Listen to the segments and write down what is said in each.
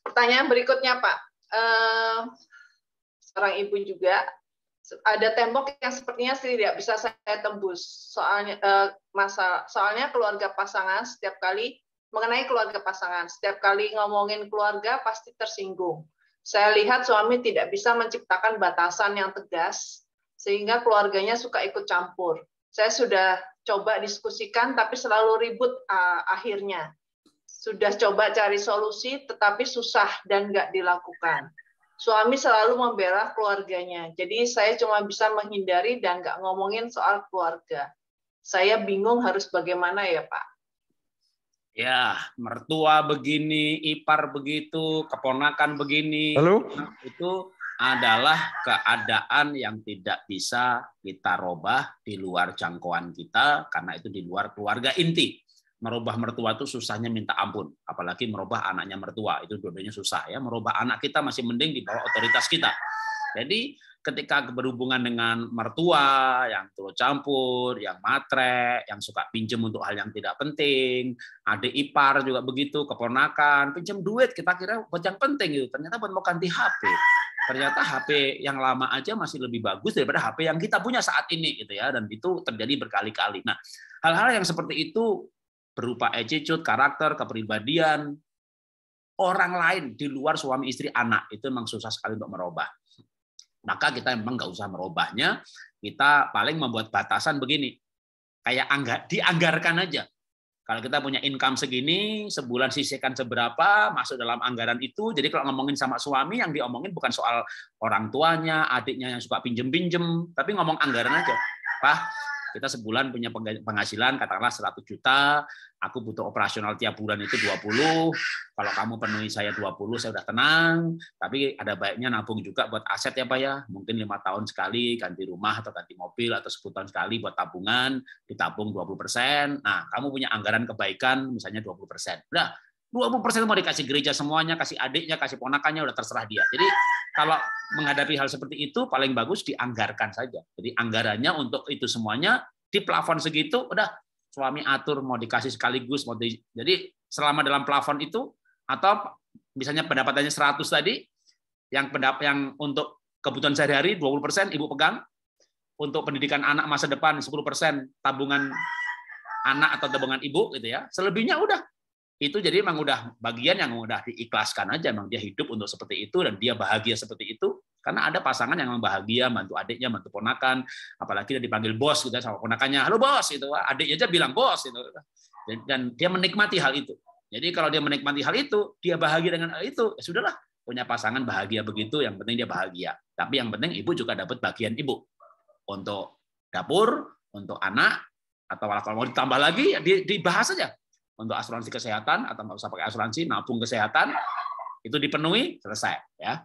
Pertanyaan berikutnya, Pak. Seorang ibu juga, ada tembok yang sepertinya tidak bisa saya tembus. Soalnya keluarga pasangan setiap kali mengenai keluarga pasangan, setiap kali ngomongin keluarga pasti tersinggung. Saya lihat suami tidak bisa menciptakan batasan yang tegas sehingga keluarganya suka ikut campur. Saya sudah coba diskusikan tapi selalu ribut akhirnya. Sudah coba cari solusi tetapi susah dan nggak dilakukan. Suami selalu membela keluarganya, jadi saya cuma bisa menghindari dan nggak ngomongin soal keluarga. Saya bingung harus bagaimana ya, Pak? Ya, mertua begini, ipar begitu, keponakan begini. Halo? Itu adalah keadaan yang tidak bisa kita robah di luar jangkauan kita, karena itu di luar keluarga inti. Merubah mertua itu susahnya minta ampun, apalagi merubah anaknya mertua, itu dua-duanya susah ya. Merubah anak kita masih mending di bawah otoritas kita. Jadi ketika berhubungan dengan mertua yang turut campur, yang matre, yang suka pinjam untuk hal yang tidak penting, adik ipar juga begitu, keponakan pinjam duit kita kira buat yang penting itu, ternyata buat mau ganti HP. Ternyata HP yang lama aja masih lebih bagus daripada HP yang kita punya saat ini gitu ya, dan itu terjadi berkali-kali. Nah, hal-hal yang seperti itu berupa attitude, karakter, kepribadian orang lain di luar suami istri anak itu memang susah sekali untuk merubah. Maka kita memang nggak usah merubahnya, kita paling membuat batasan begini, kayak dianggarkan aja. Kalau kita punya income segini, sebulan sisihkan seberapa, masuk dalam anggaran itu. Jadi kalau ngomongin sama suami, yang diomongin bukan soal orang tuanya, adiknya yang suka pinjem-pinjem, tapi ngomong anggaran aja. Pak, kita sebulan punya penghasilan katakanlah 100 juta, aku butuh operasional tiap bulan itu 20, kalau kamu penuhi saya 20 saya udah tenang, tapi ada baiknya nabung juga buat aset ya Pak ya, mungkin 5 tahun sekali ganti rumah atau ganti mobil atau 10 tahun sekali buat tabungan, ditabung 20%, nah kamu punya anggaran kebaikan misalnya 20%, udah 20% mau dikasih gereja semuanya, kasih adiknya, kasih ponakannya, udah terserah dia. Jadi kalau menghadapi hal seperti itu paling bagus dianggarkan saja. Jadi anggarannya untuk itu semuanya di plafon segitu, udah suami atur mau dikasih sekaligus, jadi selama dalam plafon itu, atau misalnya pendapatannya 100 tadi, yang untuk kebutuhan sehari-hari 20% ibu pegang, untuk pendidikan anak masa depan 10% tabungan anak atau tabungan ibu gitu ya, selebihnya udah. Itu jadi memang udah bagian yang udah diikhlaskan aja, memang dia hidup untuk seperti itu dan dia bahagia seperti itu, karena ada pasangan yang memang bahagia, bantu adiknya, bantu ponakan, apalagi dia dipanggil bos gitu sama ponakannya, halo bos itu, adiknya aja bilang bos itu, dan dia menikmati hal itu. Jadi kalau dia menikmati hal itu, dia bahagia dengan hal itu, ya sudahlah, punya pasangan bahagia begitu, yang penting dia bahagia. Tapi yang penting ibu juga dapat bagian ibu untuk dapur, untuk anak, atau kalau mau ditambah lagi ya dibahas aja. Untuk asuransi kesehatan atau nggak usah pakai asuransi, nabung kesehatan itu dipenuhi, selesai ya.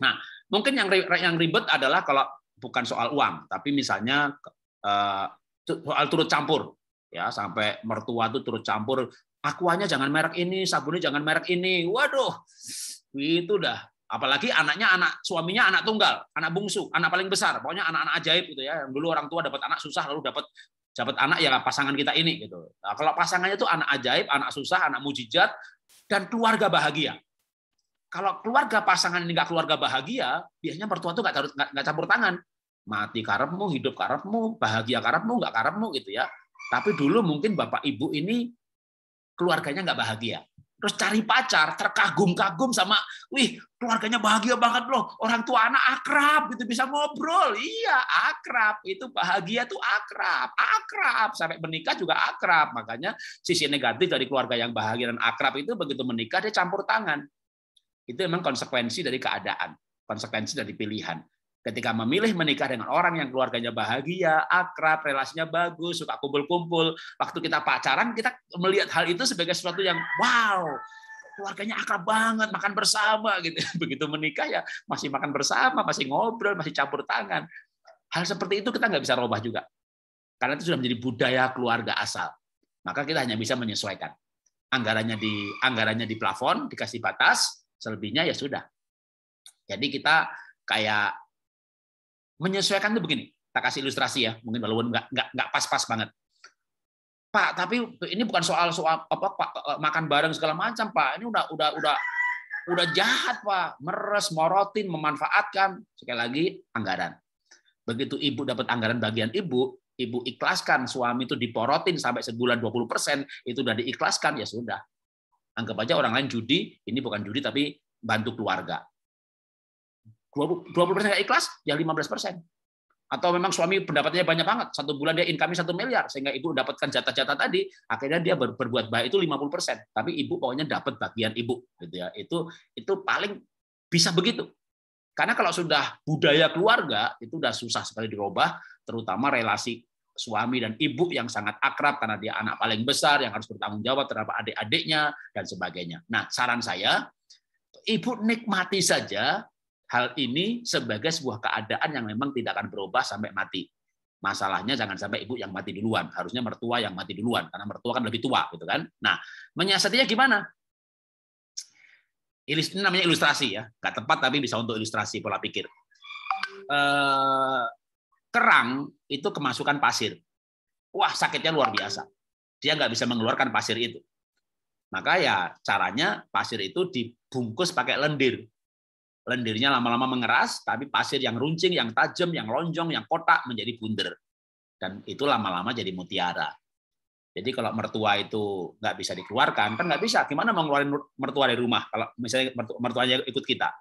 Nah, mungkin yang ribet adalah kalau bukan soal uang, tapi misalnya soal turut campur ya, sampai mertua tuh turut campur, akuanya jangan merek ini, sabunnya jangan merek ini. Waduh, itu dah. Apalagi suaminya anak tunggal, anak bungsu, anak paling besar, pokoknya anak-anak ajaib gitu ya. Yang dulu orang tua dapat anak susah, lalu dapat anak ya pasangan kita ini gitu. Nah, kalau pasangannya itu anak ajaib, anak susah, anak mujizat, dan keluarga bahagia. Kalau keluarga pasangan ini nggak keluarga bahagia, biasanya mertua itu nggak campur tangan. Mati karepmu, hidup karepmu, bahagia karepmu, nggak karepmu gitu ya. Tapi dulu mungkin bapak ibu ini keluarganya nggak bahagia. Terus cari pacar, terkagum-kagum sama, wih keluarganya bahagia banget loh, orang tua anak akrab gitu, bisa ngobrol, iya akrab, itu bahagia tuh akrab, sampai menikah juga akrab. Makanya sisi negatif dari keluarga yang bahagia dan akrab itu begitu menikah dia campur tangan. Itu memang konsekuensi dari keadaan, konsekuensi dari pilihan. Ketika memilih menikah dengan orang yang keluarganya bahagia, akrab, relasinya bagus, suka kumpul-kumpul, waktu kita pacaran, kita melihat hal itu sebagai sesuatu yang wow, keluarganya akrab banget, makan bersama gitu. Begitu menikah ya masih makan bersama, masih ngobrol, masih campur tangan. Hal seperti itu kita nggak bisa rubah juga. Karena itu sudah menjadi budaya keluarga asal. Maka kita hanya bisa menyesuaikan. Anggarannya di plafon, dikasih batas, selebihnya ya sudah. Jadi kita kayak menyesuaikan itu begini, tak kasih ilustrasi ya, mungkin walaupun nggak pas-pas banget. Pak, tapi ini bukan soal apa Pak, makan bareng segala macam Pak. Ini udah udah jahat Pak, meres, morotin, memanfaatkan. Sekali lagi anggaran. Begitu ibu dapat anggaran bagian ibu ikhlaskan suami itu diporotin sampai sebulan 20%, itu udah diikhlaskan, ya sudah. Anggap aja orang lain judi, ini bukan judi tapi bantu keluarga. 20% nggak ikhlas, ya 15%. Atau memang suami pendapatannya banyak banget, 1 bulan dia income 1 miliar, sehingga ibu dapatkan jatah-jatah tadi, akhirnya dia berbuat baik itu 50%, tapi ibu pokoknya dapat bagian ibu, gitu ya. Itu paling bisa begitu. Karena kalau sudah budaya keluarga itu udah susah sekali dirubah, terutama relasi suami dan ibu yang sangat akrab karena dia anak paling besar yang harus bertanggung jawab terhadap adik-adiknya dan sebagainya. Nah, saran saya, ibu nikmati saja hal ini sebagai sebuah keadaan yang memang tidak akan berubah sampai mati. Masalahnya jangan sampai ibu yang mati duluan, harusnya mertua yang mati duluan karena mertua kan lebih tua, gitu kan. Nah, menyiasatinya gimana? Ini namanya ilustrasi ya, nggak tepat tapi bisa untuk ilustrasi pola pikir. Kerang itu kemasukan pasir, wah sakitnya luar biasa. Dia nggak bisa mengeluarkan pasir itu. Maka ya caranya pasir itu dibungkus pakai lendir. Lendirnya lama-lama mengeras, tapi pasir yang runcing, yang tajam, yang lonjong, yang kotak menjadi bunder. Dan itu lama-lama jadi mutiara. Jadi kalau mertua itu nggak bisa dikeluarkan, kan nggak bisa. Gimana mau ngeluarin mertua dari rumah kalau misalnya mertuanya ikut kita?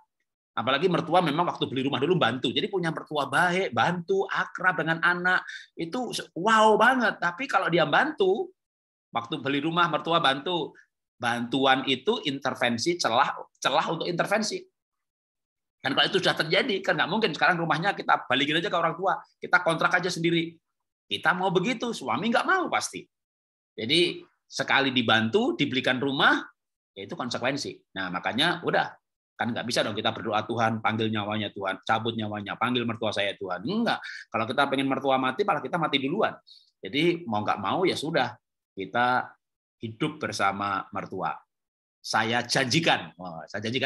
Apalagi mertua memang waktu beli rumah dulu bantu. Jadi punya mertua baik, bantu, akrab dengan anak, itu wow banget. Tapi kalau dia bantu, waktu beli rumah mertua bantu, bantuan itu intervensi, celah untuk intervensi. Dan kalau itu sudah terjadi, kan nggak mungkin sekarang rumahnya kita balikin aja ke orang tua, kita kontrak aja sendiri. Kita mau begitu, suami nggak mau pasti. Jadi sekali dibantu, dibelikan rumah, ya itu konsekuensi. Nah makanya udah, kan nggak bisa dong kita berdoa Tuhan, panggil nyawanya Tuhan, cabut nyawanya, panggil mertua saya Tuhan. Enggak. Kalau kita pengen mertua mati, malah kita mati duluan. Jadi mau nggak mau ya sudah, kita hidup bersama mertua. Saya janjikan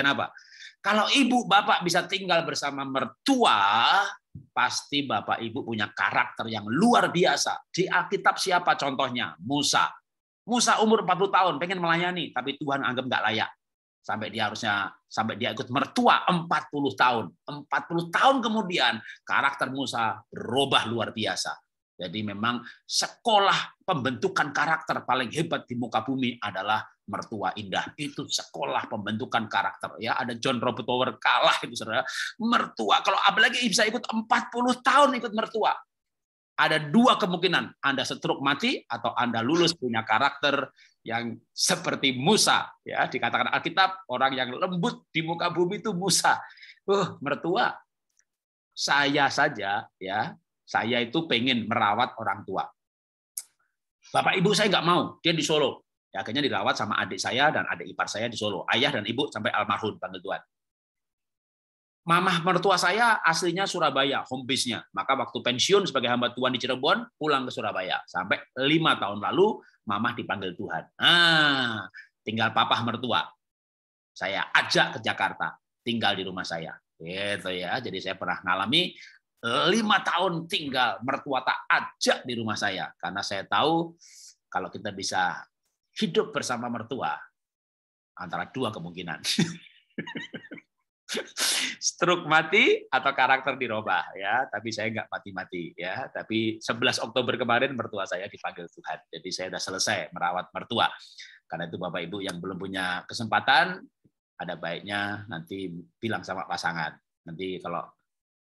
apa? Kalau ibu bapak bisa tinggal bersama mertua, pasti bapak ibu punya karakter yang luar biasa. Di Alkitab siapa contohnya? Musa. Musa umur 40 tahun pengen melayani, tapi Tuhan anggap nggak layak. Sampai dia ikut mertua 40 tahun. 40 tahun kemudian karakter Musa berubah luar biasa. Jadi memang sekolah pembentukan karakter paling hebat di muka bumi adalah mertua indah. Itu sekolah pembentukan karakter. Ya, ada John Robert Power kalah itu saudara. Mertua, kalau apalagi bisa ikut 40 tahun ikut mertua. Ada 2 kemungkinan, Anda stroke mati atau Anda lulus punya karakter yang seperti Musa. Ya, dikatakan Alkitab orang yang lembut di muka bumi itu Musa. Mertua. Saya saja ya. Saya itu pengen merawat orang tua. Bapak ibu saya nggak mau, dia di Solo. Ya, akhirnya dirawat sama adik saya dan adik ipar saya di Solo. Ayah dan ibu sampai almarhum panggil Tuhan. Mamah mertua saya aslinya Surabaya, home base-nya. Maka waktu pensiun sebagai hamba Tuhan di Cirebon, pulang ke Surabaya. Sampai 5 tahun lalu, mamah dipanggil Tuhan. Tinggal papah mertua. Saya ajak ke Jakarta, tinggal di rumah saya. Gitu ya. Jadi saya pernah ngalami 5 tahun tinggal mertua tak ajak di rumah saya karena saya tahu kalau kita bisa hidup bersama mertua antara 2 kemungkinan stroke mati atau karakter dirubah ya, tapi saya nggak mati-mati ya. Tapi 11 Oktober kemarin mertua saya dipanggil Tuhan, jadi saya sudah selesai merawat mertua. Karena itu Bapak Ibu yang belum punya kesempatan, ada baiknya nanti bilang sama pasangan. Nanti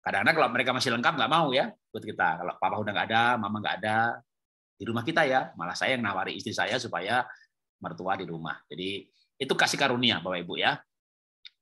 kadang-kadang kalau mereka masih lengkap nggak mau ya buat kita. Kalau papa udah nggak ada, mama nggak ada di rumah kita ya, malah saya yang nawari istri saya supaya mertua di rumah. Jadi itu kasih karunia Bapak Ibu ya.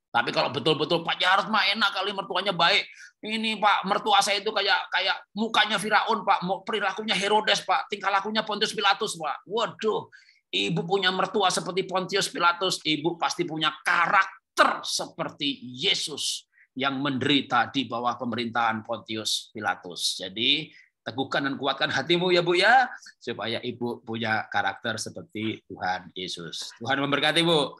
Tapi kalau betul-betul Pak Jarod mah enak kali mertuanya baik. Ini Pak, mertua saya itu kayak mukanya Firaun Pak, perilakunya Herodes Pak, tingkah lakunya Pontius Pilatus Pak. Waduh, ibu punya mertua seperti Pontius Pilatus, ibu pasti punya karakter seperti Yesus yang menderita di bawah pemerintahan Pontius Pilatus. Jadi teguhkan dan kuatkan hatimu ya Bu ya, supaya ibu punya karakter seperti Tuhan Yesus. Tuhan memberkati Bu.